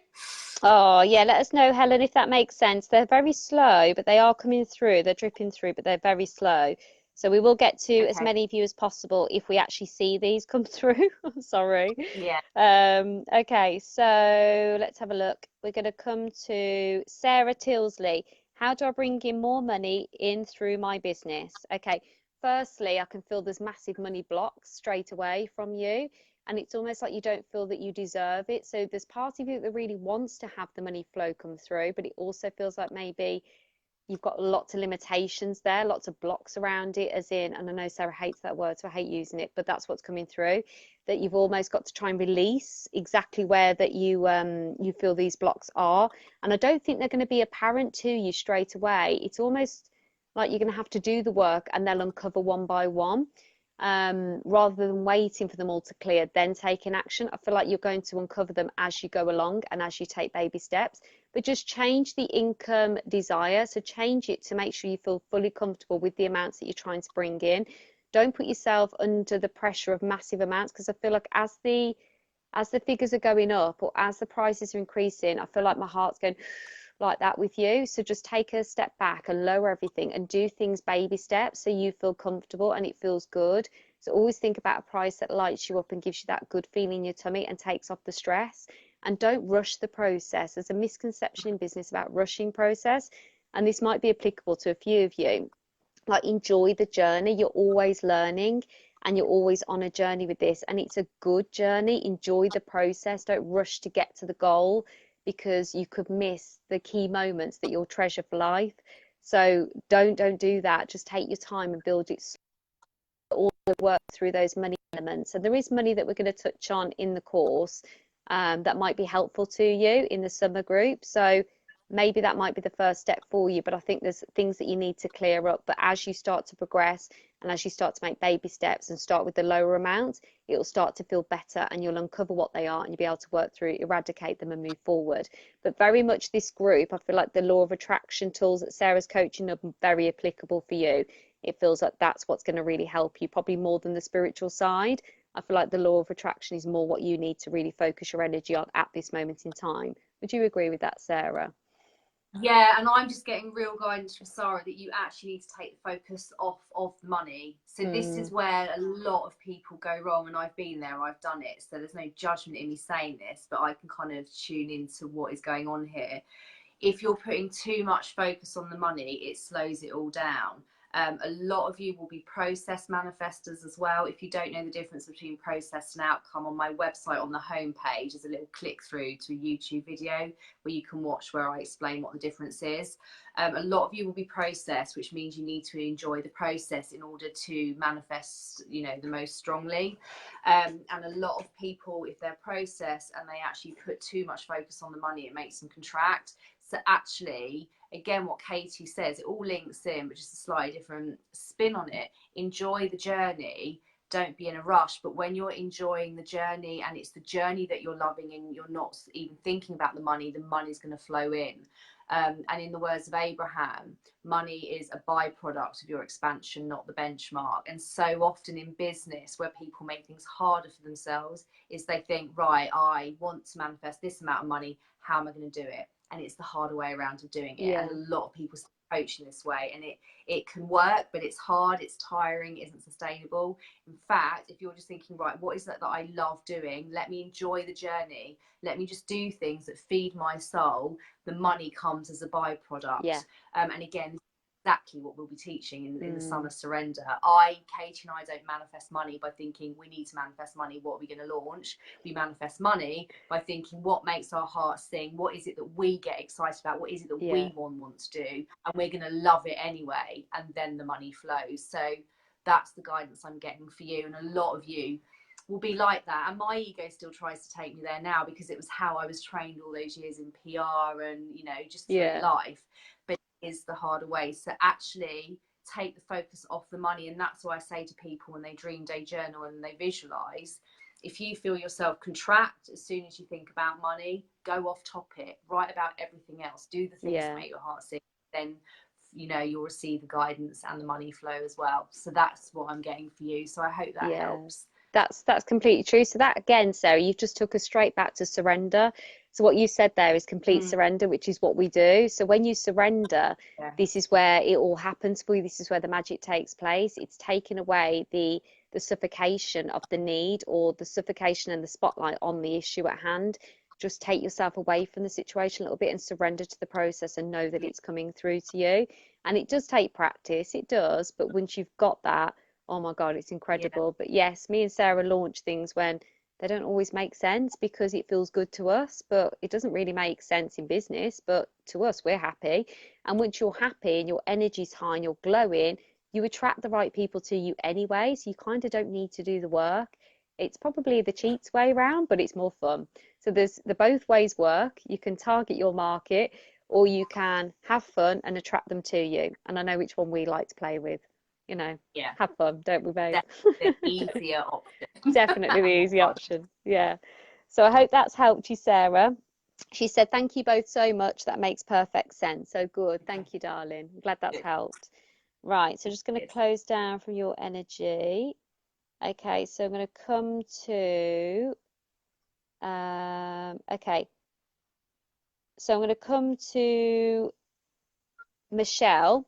S2: Oh yeah, let us know, Helen, if that makes sense. They're very slow, but they are coming through. They're dripping through, but they're very slow. So we will get to as many of you as possible if we actually see these come through. Sorry.
S1: Yeah.
S2: Okay, so let's have a look. We're going to come to Sarah Tilsley. How do I bring in more money in through my business? Okay, firstly, I can feel there's massive money blocks straight away from you. And it's almost like you don't feel that you deserve it. So there's part of you that really wants to have the money flow come through, but it also feels like maybe you've got lots of limitations there, lots of blocks around it, as in, and I know Sarah hates that word, so I hate using it, but that's what's coming through, that you've almost got to try and release exactly where that you feel these blocks are. And I don't think they're going to be apparent to you straight away. It's almost like you're going to have to do the work and they'll uncover one by one. Rather than waiting for them all to clear, then taking action. I feel like you're going to uncover them as you go along and as you take baby steps, but just change the income desire. So change it to make sure you feel fully comfortable with the amounts that you're trying to bring in. Don't put yourself under the pressure of massive amounts, because I feel like as the figures are going up or as the prices are increasing, I feel like my heart's going like that with you. So just take a step back and lower everything and do things baby steps so you feel comfortable and it feels good. So always think about a price that lights you up and gives you that good feeling in your tummy and takes off the stress. And don't rush the process. There's a misconception in business about rushing process, and this might be applicable to a few of you. Like, enjoy the journey. You're always learning and you're always on a journey with this, and it's a good journey. Enjoy the process. Don't rush to get to the goal, because you could miss the key moments that you'll treasure for life. So don't do that. Just take your time and build it, all the work through those money elements. And there is money that we're going to touch on in the course that might be helpful to you in the summer group. So maybe that might be the first step for you, but I think there's things that you need to clear up. But as you start to progress and as you start to make baby steps and start with the lower amounts, it will start to feel better and you'll uncover what they are and you'll be able to work through, eradicate them and move forward. But very much this group, I feel like the law of attraction tools that Sarah's coaching are very applicable for you. It feels like that's what's going to really help you, probably more than the spiritual side. I feel like the law of attraction is more what you need to really focus your energy on at this moment in time. Would you agree with that, Sarah?
S1: Yeah, and I'm just getting real guidance from Sarah that you actually need to take the focus off of the money. So this is where a lot of people go wrong, and I've been there, I've done it. So there's no judgment in me saying this, but I can kind of tune into what is going on here. If you're putting too much focus on the money, it slows it all down. A lot of you will be process manifestors as well. If you don't know the difference between process and outcome, on my website on the homepage there's a little click through to a YouTube video where you can watch, where I explain what the difference is. A lot of you will be process, which means you need to enjoy the process in order to manifest, you know, the most strongly. And a lot of people, if they're process and they actually put too much focus on the money, it makes them contract. So actually, again, what Katie says, it all links in, but just a slightly different spin on it. Enjoy the journey. Don't be in a rush. But when you're enjoying the journey and it's the journey that you're loving and you're not even thinking about the money's going to flow in. And in the words of Abraham, money is a byproduct of your expansion, not the benchmark. And so often in business, where people make things harder for themselves, is they think, right, I want to manifest this amount of money. How am I going to do it? And it's the harder way around of doing it. And a lot of people approach in this way, and it can work, but it's hard, it's tiring, it isn't sustainable. In fact, if you're just thinking, right, what is it that I love doing? Let me enjoy the journey. Let me just do things that feed my soul. The money comes as a byproduct. And again, exactly what we'll be teaching in the Summer Surrender. Katie and I don't manifest money by thinking we need to manifest money. What are we going to launch? We manifest money by thinking what makes our hearts sing. What is it that we get excited about? What is it that we want to do? And we're going to love it anyway. And then the money flows. So that's the guidance I'm getting for you. And a lot of you will be like that. And my ego still tries to take me there now, because it was how I was trained all those years in PR and, you know, just through life. But is the harder way. So actually take the focus off the money. And that's why I say to people when they dream day journal and they visualize, if you feel yourself contract as soon as you think about money, go off topic, write about everything else, do the things that make your heart sing. Then, you know, you'll receive the guidance and the money flow as well. So that's what I'm getting for you. So I hope that helps.
S2: That's completely true. So that, again, Sarah, you've just took us straight back to surrender. So what you said there is complete surrender, which is what we do. So when you surrender, this is where it all happens for you. This is where the magic takes place. It's taking away the suffocation of the need, or the suffocation and the spotlight on the issue at hand. Just take yourself away from the situation a little bit and surrender to the process, and know that it's coming through to you. And it does take practice, it does. But once you've got that, oh my God, it's incredible. But yes, me and Sarah launch things when they don't always make sense, because it feels good to us, but it doesn't really make sense in business. But to us, we're happy. And once you're happy and your energy's high and you're glowing, you attract the right people to you anyway. So you kind of don't need to do the work. It's probably the cheats way around, but it's more fun. So the both ways work. You can target your market, or you can have fun and attract them to you. And I know which one we like to play with. You know, have fun, don't we, babe?
S1: The easier option.
S2: Definitely the easy option. Yeah. So I hope that's helped you, Sarah. She said, thank you both so much. That makes perfect sense. So good. Thank you, darling. I'm glad that's helped. Right. So just going to close down from your energy. Okay. So I'm going to come to, okay. So I'm going to come to Michelle.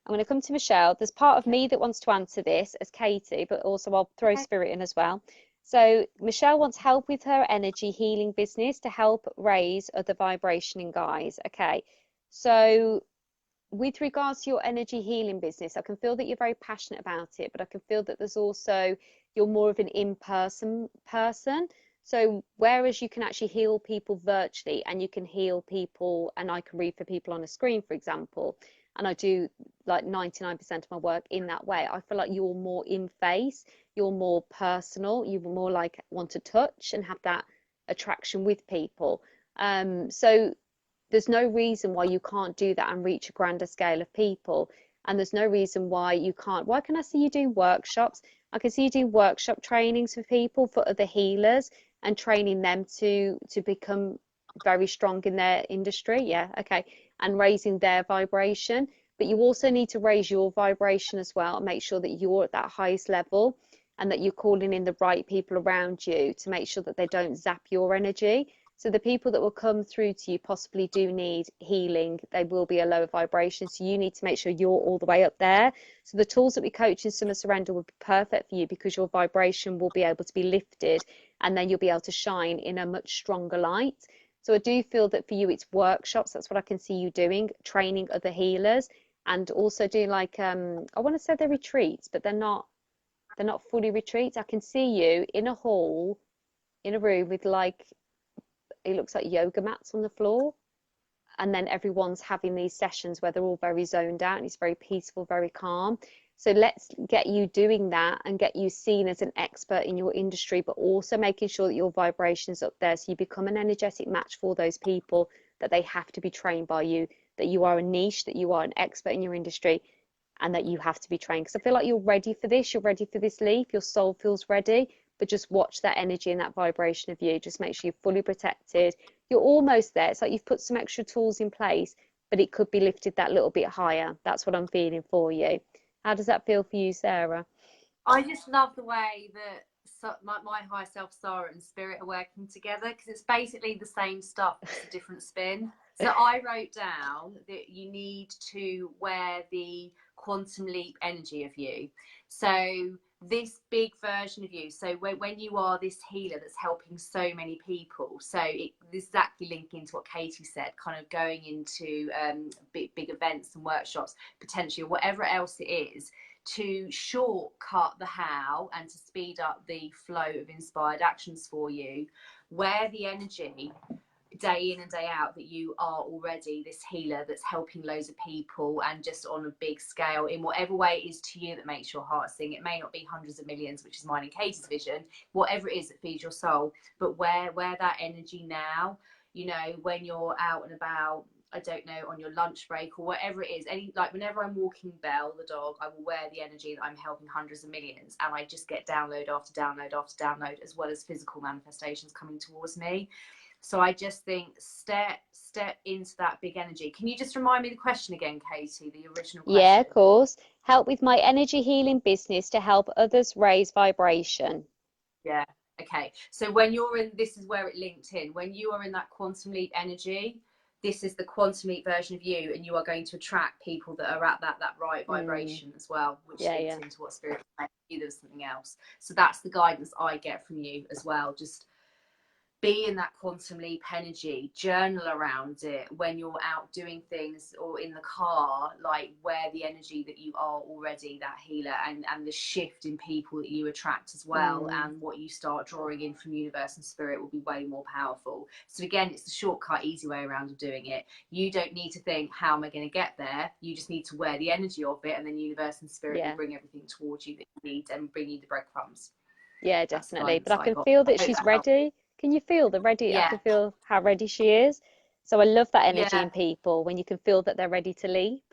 S2: I'm going to come to Michelle. There's part of me that wants to answer this as Katie, but also I'll throw Spirit in as well. So Michelle wants help with her energy healing business to help raise other vibration in guys. Okay. So with regards to your energy healing business, I can feel that you're very passionate about it, but I can feel that there's also, you're more of an in-person person. So whereas you can actually heal people virtually, and you can heal people, and I can read for people on a screen, for example, and I do like 99% of my work in that way, I feel like you're more in face, you're more personal, you more like want to touch and have that attraction with people. So there's no reason why you can't do that and reach a grander scale of people. And there's no reason why you can't. Why can I see you do workshops? I can see you do workshop trainings for people, for other healers, and training them to become very strong in their industry. Yeah, okay. And raising their vibration. But you also need to raise your vibration as well, and make sure that you're at that highest level, and that you're calling in the right people around you to make sure that they don't zap your energy. So the people that will come through to you possibly do need healing. They will be a lower vibration. So you need to make sure you're all the way up there. So the tools that we coach in Summer Surrender would be perfect for you, because your vibration will be able to be lifted, and then you'll be able to shine in a much stronger light. So I do feel that for you, it's workshops. That's what I can see you doing, training other healers. and also doing like I want to say they're retreats, but they're not fully retreats. I can see you in a hall, in a room with like, it looks like yoga mats on the floor, and then everyone's having these sessions where they're all very zoned out and it's very peaceful, very calm. So let's get you doing that and get you seen as an expert in your industry, but also making sure that your vibration is up there so you become an energetic match for those people, that they have to be trained by you, that you are a niche, that you are an expert in your industry, and that you have to be trained. Because I feel like you're ready for this, you're ready for this leap, your soul feels ready, but just watch that energy and that vibration of you. Just make sure you're fully protected. You're almost there. It's like you've put some extra tools in place, but it could be lifted that little bit higher. That's what I'm feeling for you. How does that feel for you, Sarah?
S1: I just love the way that my higher self, Sarah, and spirit are working together, because it's basically the same stuff, it's a different spin. So I wrote down that you need to wear the quantum leap energy of you. So this big version of you, so when you are this healer that's helping so many people, so exactly linking to what Katie said, kind of going into big events and workshops potentially, or whatever else it is, to shortcut the how and to speed up the flow of inspired actions for you, where the energy day in and day out that you are already this healer that's helping loads of people, and just on a big scale in whatever way it is to you that makes your heart sing. It may not be hundreds of millions, which is mine and Katie's vision, whatever it is that feeds your soul, but where that energy now, you know, when you're out and about, I don't know, on your lunch break or whatever it is, like whenever I'm walking Belle the dog, I will wear the energy that I'm helping hundreds of millions, and I just get download after download after download, as well as physical manifestations coming towards me. So I just think step into that big energy. Can you just remind me the question again, Katie, the original question?
S2: Yeah, of course. Help with my energy healing business to help others raise vibration.
S1: Yeah. Okay. So when you're in, this is where it linked in. When you are in that quantum leap energy, this is the quantum leap version of you, and you are going to attract people that are at that right vibration as well, which links into what spirit is you. There's something else. So that's the guidance I get from you as well. Just be in that quantum leap energy, journal around it when you're out doing things or in the car, like where the energy that you are already that healer, and the shift in people that you attract as well, and what you start drawing in from universe and spirit will be way more powerful. So again, it's the shortcut, easy way around of doing it. You don't need to think, how am I going to get there? You just need to wear the energy of it, and then universe and spirit will bring everything towards you that you need and bring you the breadcrumbs.
S2: Yeah, definitely. But I can feel that she's ready. Can you feel the ready?
S1: Yeah.
S2: I can feel how ready she is. So I love that energy in people, when you can feel that they're ready to leap.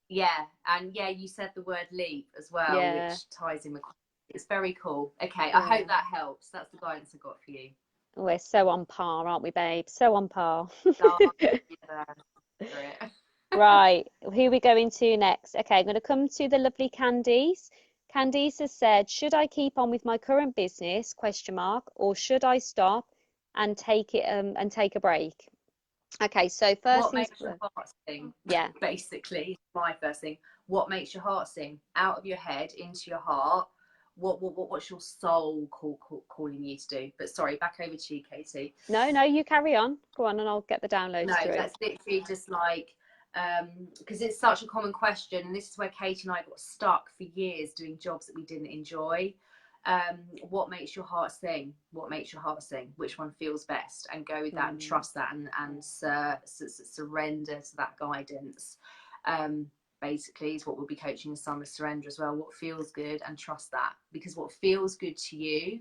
S1: Yeah, and you said the word leap as well, which ties in with, it's very cool. Okay, I hope that helps. That's the guidance I got for you.
S2: We're so on par, aren't we, babe? So on par. Right, who are we going to next? Okay, I'm going to come to the lovely Candice. Candice has said, should I keep on with my current business, or should I stop and take a break? Okay, so first
S1: what makes your heart sing?
S2: Yeah.
S1: Basically, my first thing. What makes your heart sing? Out of your head into your heart. What's your soul calling you to do? But sorry, back over to you, Katie.
S2: No, you carry on. Go on, and I'll get the downloads through.
S1: No, that's literally just like, because it's such a common question, and this is where Katie and I got stuck for years doing jobs that we didn't enjoy. What makes your heart sing? What makes your heart sing? Which one feels best? And go with that, and trust that, and surrender to that guidance. Basically is what we'll be coaching in Summer Surrender as well. What feels good, and trust that, because what feels good to you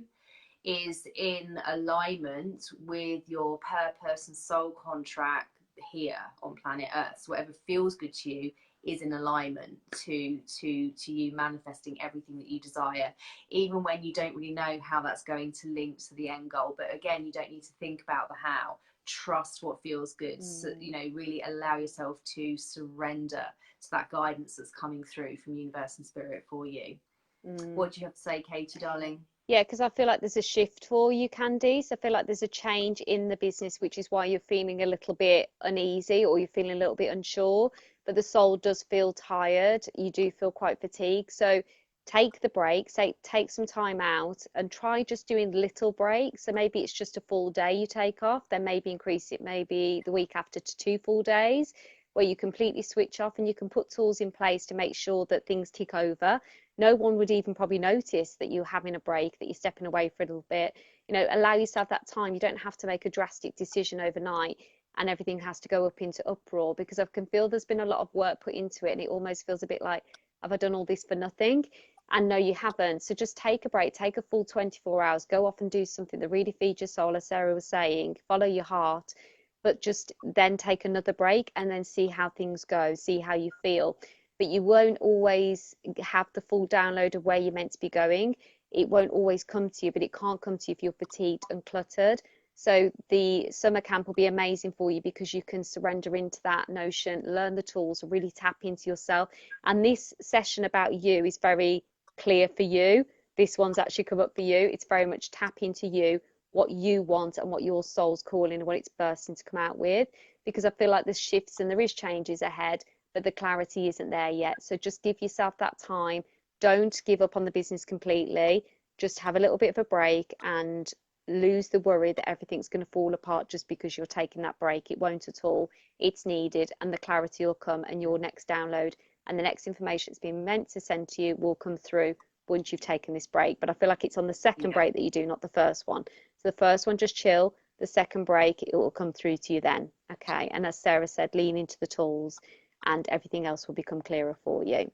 S1: is in alignment with your purpose and soul contract here on planet Earth. So whatever feels good to you is in alignment to you manifesting everything that you desire, even when you don't really know how that's going to link to the end goal. But again, you don't need to think about the how. Trust what feels good. So, you know, really allow yourself to surrender to that guidance that's coming through from universe and spirit for you. What do you have to say, Katie, darling?
S2: Yeah, because I feel like there's a shift for you, Candice. I feel like there's a change in the business, which is why you're feeling a little bit uneasy, or you're feeling a little bit unsure. But the soul does feel tired. You do feel quite fatigued. So take the break, take some time out, and try just doing little breaks. So maybe it's just a full day you take off, then maybe increase it maybe the week after to 2 full days. where you completely switch off and you can put tools in place to make sure that things tick over. No one would even probably notice that you're having a break, that you're stepping away for a little bit. You know, allow yourself that time. You don't have to make a drastic decision overnight and everything has to go up into uproar, because I can feel there's been a lot of work put into it and it almost feels a bit like, have I done all this for nothing? And no, you haven't. So just take a break, take a full 24 hours, go off and do something that really feeds your soul, as Sarah was saying, follow your heart, but just then take another break and then see how things go, see how you feel. But you won't always have the full download of where you're meant to be going. It won't always come to you, but it can't come to you if you're fatigued and cluttered. So the summer camp will be amazing for you because you can surrender into that notion, learn the tools, really tap into yourself. And this session about you is very clear for you. This one's actually come up for you. It's very much tap into you, what you want and what your soul's calling and what it's bursting to come out with. Because I feel like there's shifts and there is changes ahead, but the clarity isn't there yet. So just give yourself that time. Don't give up on the business completely. Just have a little bit of a break and lose the worry that everything's going to fall apart just because you're taking that break. It won't at all. It's needed, and the clarity will come, and your next download and the next information it's been meant to send to you will come through once you've taken this break. But I feel like it's on the second break that you do, not the first one. So the first one, just chill. The second break, it will come through to you then. Okay. And as Sarah said, lean into the tools and everything else will become clearer for you.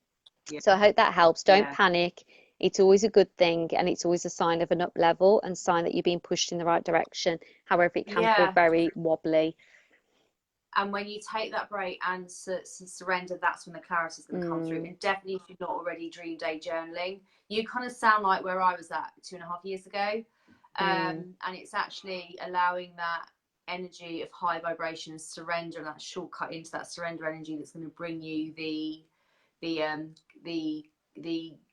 S2: So I hope that helps. Don't panic. It's always a good thing, and it's always a sign of an up level and sign that you're being pushed in the right direction. However, it can feel very wobbly.
S1: And when you take that break and surrender, that's when the clarity is going to come through. And definitely, if you've not already dream day journaling, you kind of sound like where I was at 2.5 years ago. And it's actually allowing that energy of high vibration and surrender, and that shortcut into that surrender energy that's going to bring you the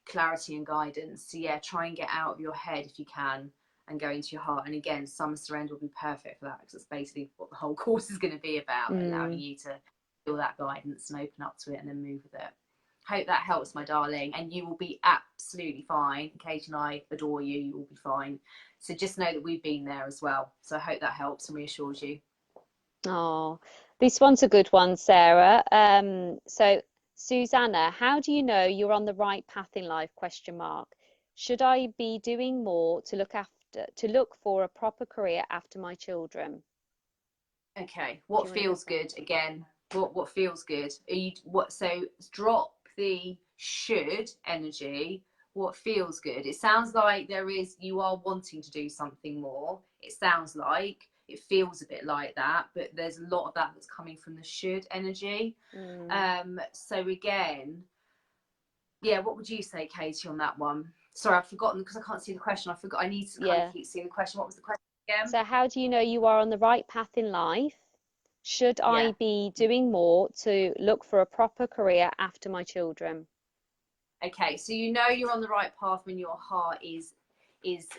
S1: clarity and guidance. So yeah, try and get out of your head if you can and go into your heart. And again, summer surrender will be perfect for that, because it's basically what the whole course is going to be about, allowing you to feel that guidance and open up to it and then move with it. Hope that helps, my darling, and you will be absolutely fine. Kate and I adore you. You will be fine. So just know that we've been there as well. So I hope that helps and reassures you.
S2: Oh, this one's a good one, Sarah. So Susanna, how do you know you're on the right path in life? ? Should I be doing more to look for a proper career after my children?
S1: Okay, what feels good again? What feels good? So drop the should energy. What feels good? It sounds like you are wanting to do something more. It sounds like it feels a bit like that, but there's a lot of that that's coming from the should energy. So again, yeah, what would you say, Katie, on that one? Sorry, I've forgotten because I can't see the question. I need to kind of keep seeing the question. What was the question again?
S2: So how do you know you are on the right path in life? Should I be doing more to look for a proper career after my children?
S1: Okay, so you know you're on the right path when your heart is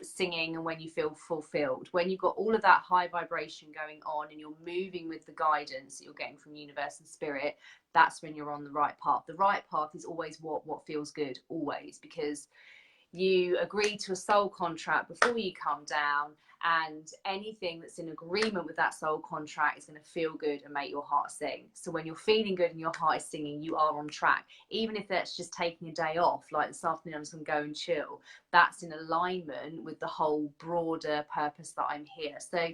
S1: singing and when you feel fulfilled. When you've got all of that high vibration going on and you're moving with the guidance that you're getting from universe and spirit, that's when you're on the right path. The right path is always what feels good, always, because you agree to a soul contract before you come down, and anything that's in agreement with that soul contract is going to feel good and make your heart sing. So when you're feeling good and your heart is singing, you are on track. Even if that's just taking a day off, like this afternoon I'm just going to go and chill, that's in alignment with the whole broader purpose that I'm here. So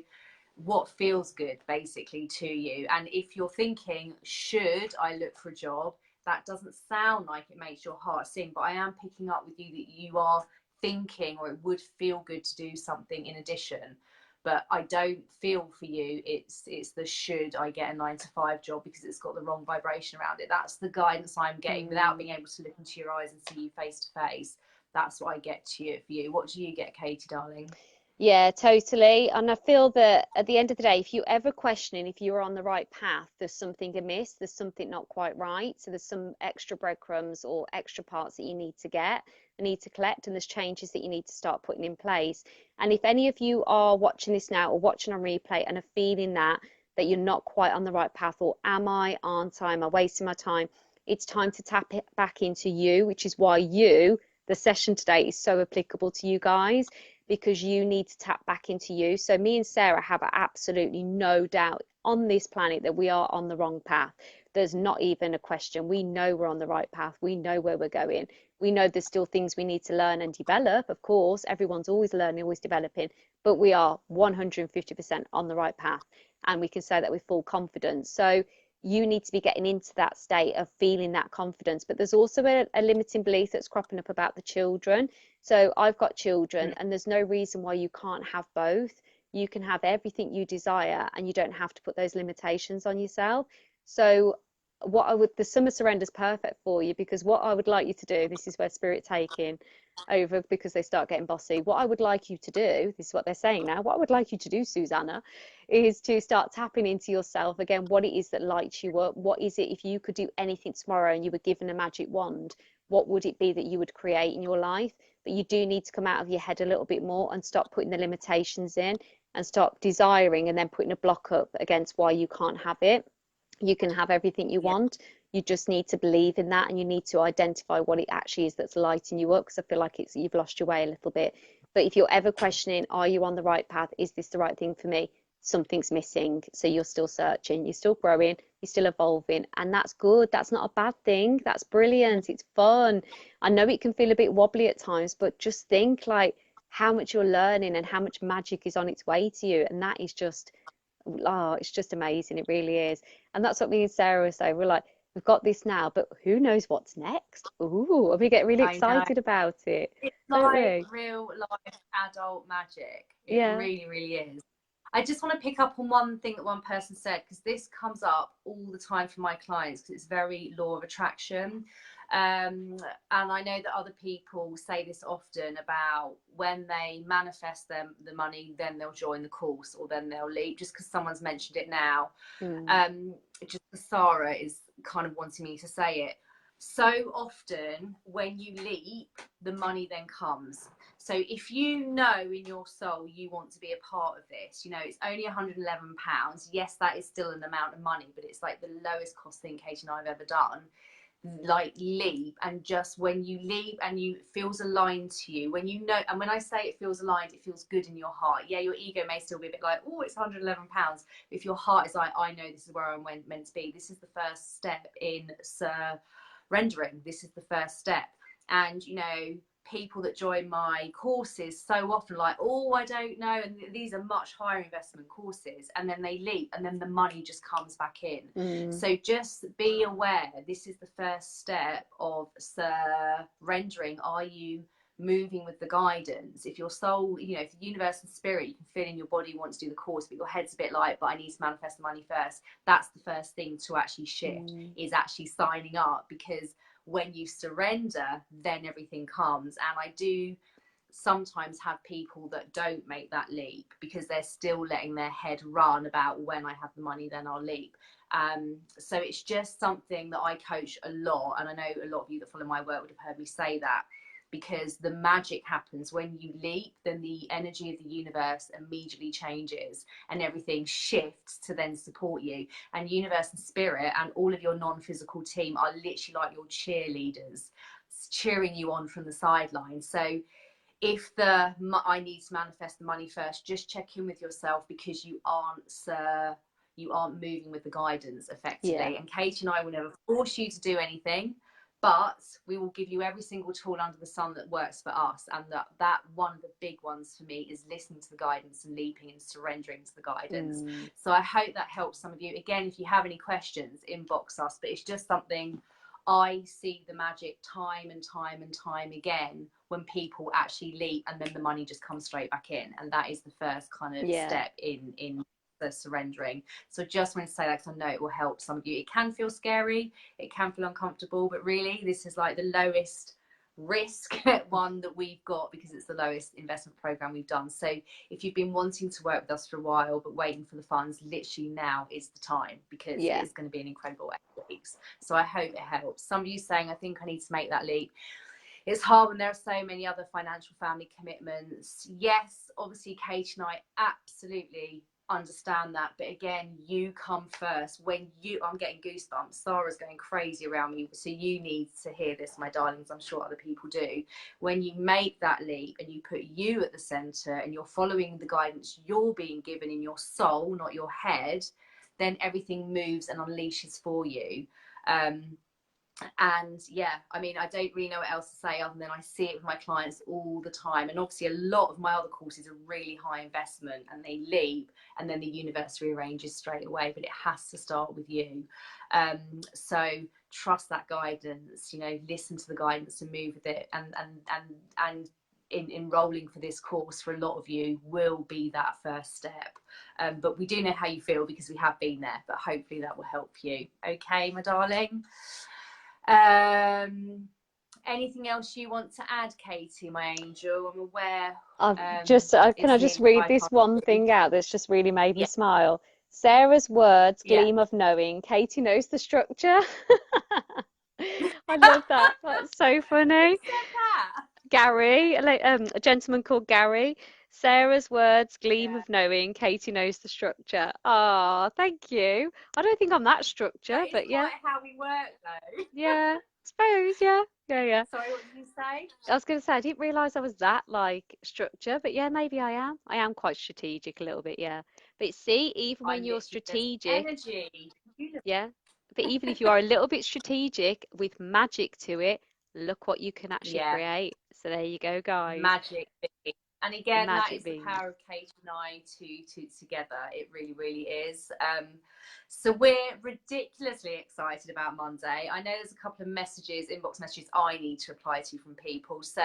S1: what feels good basically to you? And if you're thinking, should I look for a job, that doesn't sound like it makes your heart sing, but I am picking up with you that you are thinking, or it would feel good to do something in addition. But I don't feel for you it's the should I get a 9-to-5 job, because it's got the wrong vibration around it. That's the guidance I'm getting without being able to look into your eyes and see you face to face. That's what I get to you for you. What do you get, Katie, darling?
S2: Yeah, totally. And I feel that at the end of the day, if you're ever questioning if you're on the right path, there's something amiss, there's something not quite right. So there's some extra breadcrumbs or extra parts that you need to get, and need to collect, and there's changes that you need to start putting in place. And if any of you are watching this now or watching on replay and are feeling that you're not quite on the right path, or aren't I, am I wasting my time? It's time to tap it back into you, which is why the session today is so applicable to you guys. because you need to tap back into you. So me and Sarah have absolutely no doubt on this planet that we are on the wrong path. There's not even a question. We know we're on the right path. We know where we're going. We know there's still things we need to learn and develop. Of course, everyone's always learning, always developing, but we are 150% on the right path. And we can say that with full confidence. So you need to be getting into that state of feeling that confidence. But there's also a limiting belief that's cropping up about the children. So I've got children, and there's no reason why you can't have both. You can have everything you desire, and you don't have to put those limitations on yourself. So the summer surrender is perfect for you, because what I would like you to do, this is where spirit taking over, because they start getting bossy. What I would like you to do, this is what they're saying now, what I would like you to do, Susanna, is to start tapping into yourself again, what it is that lights you up. What is it, if you could do anything tomorrow and you were given a magic wand, what would it be that you would create in your life? But you do need to come out of your head a little bit more and stop putting the limitations in, and stop desiring and then putting a block up against why you can't have it. You can have everything you want. You just need to believe in that, and you need to identify what it actually is that's lighting you up, because I feel like you've lost your way a little bit. But if you're ever questioning, are you on the right path? Is this the right thing for me? Something's missing. So you're still searching, you're still growing, you're still evolving, and that's good. That's not a bad thing. That's brilliant. It's fun. I know it can feel a bit wobbly at times, but just think like how much you're learning and how much magic is on its way to you. And that is just, oh, it's just amazing. It really is. And that's what me and Sarah were saying. We're like, we've got this now, but who knows what's next? Ooh, and we get really excited about it.
S1: It's like real life adult magic. It really, really is. I just want to pick up on one thing that one person said, because this comes up all the time for my clients, because it's very law of attraction. And I know that other people say this often about when they manifest the money, then they'll join the course, or then they'll leave, just because someone's mentioned it now. Just Sarah is kind of wanting me to say it. So often when you leap, the money then comes. So if you know in your soul you want to be a part of this, you know, it's only £111. Yes, that is still an amount of money, but it's like the lowest cost thing Katie and I have ever done. Like, leap, and just when you leap and you, it feels aligned to you, when you know, and when I say it feels aligned, it feels good in your heart. Yeah, your ego may still be a bit like, oh, it's £111. If your heart is like, I know this is where I'm meant to be, this is the first step in surrendering. This is the first step. And you know, people that join my courses so often like, oh, I don't know, and these are much higher investment courses, and then they leap, and then the money just comes back in. So just be aware, this is the first step of surrendering. Are you moving with the guidance? If your soul, you know, if the universe and spirit, you can feel in your body you want to do the course, but your head's a bit like, but I need to manifest the money first, that's the first thing to actually shift, is actually signing up. Because when you surrender, then everything comes. And I do sometimes have people that don't make that leap because they're still letting their head run about, when I have the money, then I'll leap. So it's just something that I coach a lot. And I know a lot of you that follow my work would have heard me say that, because the magic happens when you leap, then the energy of the universe immediately changes and everything shifts to then support you. And universe and spirit and all of your non-physical team are literally like your cheerleaders, cheering you on from the sidelines. So if I need to manifest the money first, just check in with yourself, because you aren't moving with the guidance effectively. And Katie and I will never force you to do anything, but we will give you every single tool under the sun that works for us. And that one of the big ones for me is listening to the guidance and leaping and surrendering to the guidance. So I hope that helps some of you. Again, if you have any questions, inbox us. But it's just something I see the magic time and time and time again when people actually leap, and then the money just comes straight back in. And that is the first kind of step in the surrendering. So just want to say that, because I know it will help some of you. It can feel scary, it can feel uncomfortable, but really this is like the lowest risk one that we've got, because it's the lowest investment program we've done. So if you've been wanting to work with us for a while but waiting for the funds, literally now is the time, because it's going to be an incredible 8 weeks. So I hope it helps. Some of you saying, I think I need to make that leap. It's hard when there are so many other financial family commitments. Yes, obviously Kate and I absolutely understand that, but again, you come first. When you, I'm getting goosebumps, Sarah's going crazy around me, so you need to hear this, my darlings. I'm sure other people do. When you make that leap and you put you at the center and you're following the guidance you're being given in your soul, not your head, then everything moves and unleashes for you. And yeah, I mean, I don't really know what else to say other than I see it with my clients all the time. And obviously a lot of my other courses are really high investment and they leap and then the universe rearranges straight away, but it has to start with you. So trust that guidance, you know, listen to the guidance and move with it. And enrolling for this course for a lot of you will be that first step. But we do know how you feel because we have been there, but hopefully that will help you. Okay, my darling. Anything else you want to add, Katie, my angel? I'm aware.
S2: Can I just read this one thing out that's just really made me smile? Sarah's words gleam of knowing. Katie knows the structure. I love that. That's so funny.
S1: Who said that?
S2: Gary, a gentleman called Gary. Sarah's words gleam of knowing. Katie knows the structure. Ah, thank you. I don't think I'm that structure, but yeah.
S1: Quite how we work, though.
S2: Yeah, I suppose. Yeah.
S1: Sorry, what did you say?
S2: I was going to say I didn't realise I was that like structure, but yeah, maybe I am. I am quite strategic a little bit, yeah. But see, even when you're strategic,
S1: energy.
S2: Yeah. But even if you are a little bit strategic with magic to it, look what you can actually create. So there you go, guys.
S1: Magic. And again, that is the power of Kate and I together. It really, really is. So we're ridiculously excited about Monday. I know there's a couple of messages, inbox messages I need to reply to from people. So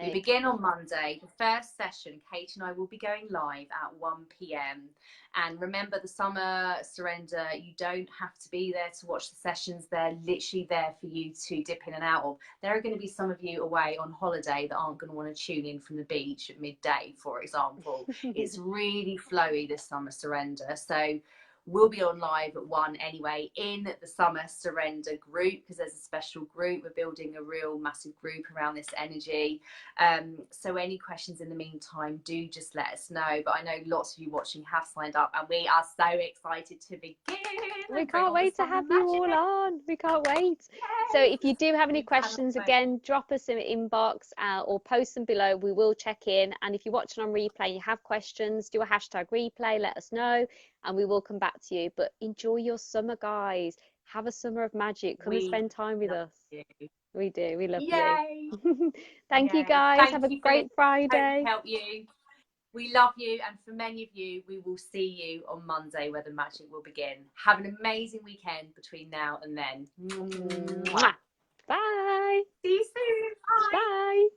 S1: we begin on Monday. The first session, Kate and I will be going live at 1 p.m. And remember, the summer surrender, you don't have to be there to watch the sessions. They're literally there for you to dip in and out of. There are going to be some of you away on holiday that aren't going to want to tune in from the beach at midday, for example. It's really flowy, this summer surrender. So we'll be on live at 1 anyway in the summer surrender group, because there's a special group. We're building a real massive group around this energy. So any questions in the meantime, do just let us know. But I know lots of you watching have signed up and we are so excited to begin.
S2: We can't wait to have you all on. We can't wait. So if you do have any questions, again, drop us in the inbox or post them below. We will check in. And if you're watching on replay, you have questions, do a hashtag replay, let us know, and we will come back to you. But enjoy your summer, guys. Have a summer of magic. Come and spend time with us. We do. We love you. Thank you, guys. Have a great Friday.
S1: Help you. We love you, and for many of you, we will see you on Monday where the magic will begin. Have an amazing weekend between now and then.
S2: Bye.
S1: See you soon. Bye.
S2: Bye.